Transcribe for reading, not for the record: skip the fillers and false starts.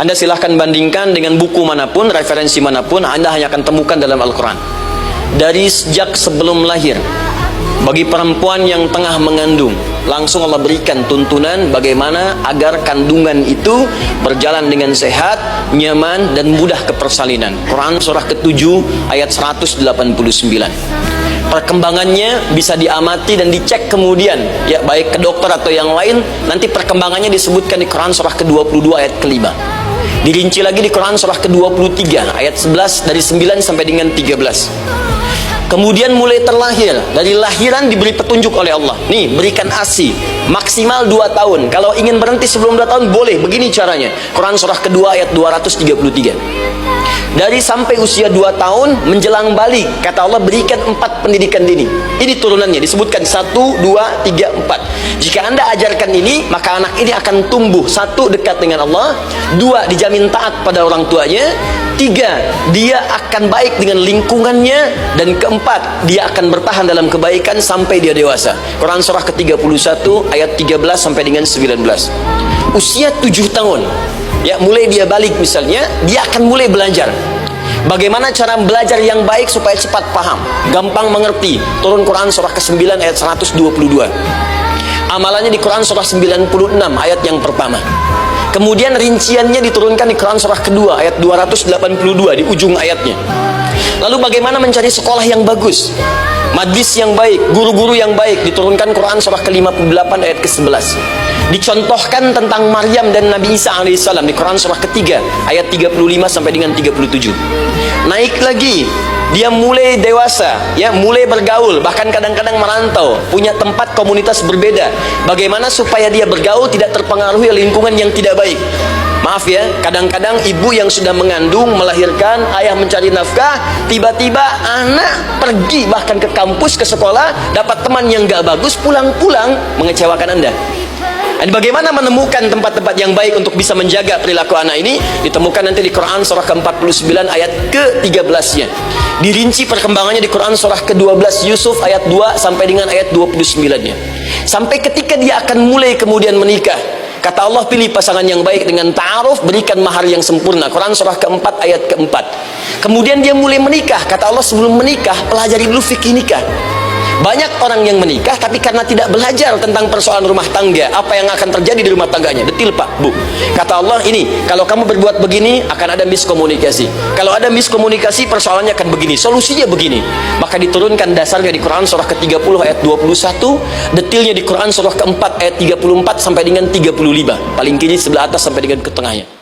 Anda silahkan bandingkan dengan buku manapun, referensi manapun, Anda hanya akan temukan dalam Al-Quran. Dari sejak sebelum lahir, bagi perempuan yang tengah mengandung, langsung Allah berikan tuntunan bagaimana agar kandungan itu berjalan dengan sehat, nyaman, dan mudah ke persalinan. Quran surah ke-7 ayat 189. Perkembangannya bisa diamati dan dicek kemudian, ya, baik ke dokter atau yang lain. Nanti perkembangannya disebutkan di Quran surah ke-22 ayat ke-5. Dirinci lagi di Quran surah ke-23 ayat 11 dari 9 sampai dengan 13. Kemudian mulai terlahir, dari lahiran diberi petunjuk oleh Allah. Nih, berikan ASI maksimal 2 tahun. Kalau ingin berhenti sebelum 2 tahun boleh, begini caranya. Quran surah kedua ayat 233. Dari sampai usia 2 tahun menjelang balik, kata Allah berikan 4 pendidikan dini. Ini turunannya disebutkan 1, 2, 3, 4. Jika Anda ajarkan ini, maka anak ini akan tumbuh. 1, dekat dengan Allah. 2, dijamin taat pada orang tuanya. 3, dia akan baik dengan lingkungannya. Dan keempat, dia akan bertahan dalam kebaikan sampai dia dewasa. Quran surah ke-31 ayat 13 sampai dengan 19. Usia 7 tahun, ya, mulai dia balik misalnya, dia akan mulai belajar bagaimana cara belajar yang baik supaya cepat paham, gampang mengerti. Turun Quran surah ke-9 ayat 122. Amalannya di Quran surah 96 ayat yang pertama. Kemudian rinciannya diturunkan di Quran surah kedua ayat 282 di ujung ayatnya. Lalu bagaimana mencari sekolah yang bagus, majlis yang baik, guru-guru yang baik, diturunkan Quran surah ke-58 ayat ke-11. Dicontohkan tentang Maryam dan Nabi Isa alaihissalam di Quran surah ketiga ayat 35 sampai dengan 37. Naik lagi, dia mulai dewasa, ya, mulai bergaul, bahkan kadang-kadang merantau, punya tempat komunitas berbeda. Bagaimana supaya dia bergaul tidak terpengaruhi oleh lingkungan yang tidak baik. Maaf ya, kadang-kadang ibu yang sudah mengandung, melahirkan, ayah mencari nafkah, tiba-tiba anak pergi bahkan ke kampus, ke sekolah, dapat teman yang gak bagus, pulang-pulang mengecewakan Anda. Dan bagaimana menemukan tempat-tempat yang baik untuk bisa menjaga perilaku anak ini? Ditemukan nanti di Quran surah ke-49 ayat ke-13-nya. Dirinci perkembangannya di Quran surah ke-12 Yusuf ayat 2 sampai dengan ayat 29-nya. Sampai ketika dia akan mulai kemudian menikah, kata Allah, pilih pasangan yang baik dengan ta'aruf, berikan mahar yang sempurna. Quran surah ke-4 ayat ke-4. Kemudian dia mulai menikah, kata Allah, sebelum menikah pelajari dulu fikih nikah. Banyak orang yang menikah tapi karena tidak belajar tentang persoalan rumah tangga, apa yang akan terjadi di rumah tangganya. Detil Pak, Bu. Kata Allah, ini kalau kamu berbuat begini akan ada miskomunikasi. Kalau ada miskomunikasi persoalannya akan begini, solusinya begini. Maka diturunkan dasarnya di Quran surah ke-30 ayat 21, detilnya di Quran surah ke-4 ayat 34 sampai dengan 35. Paling kiri sebelah atas sampai dengan ke tengahnya.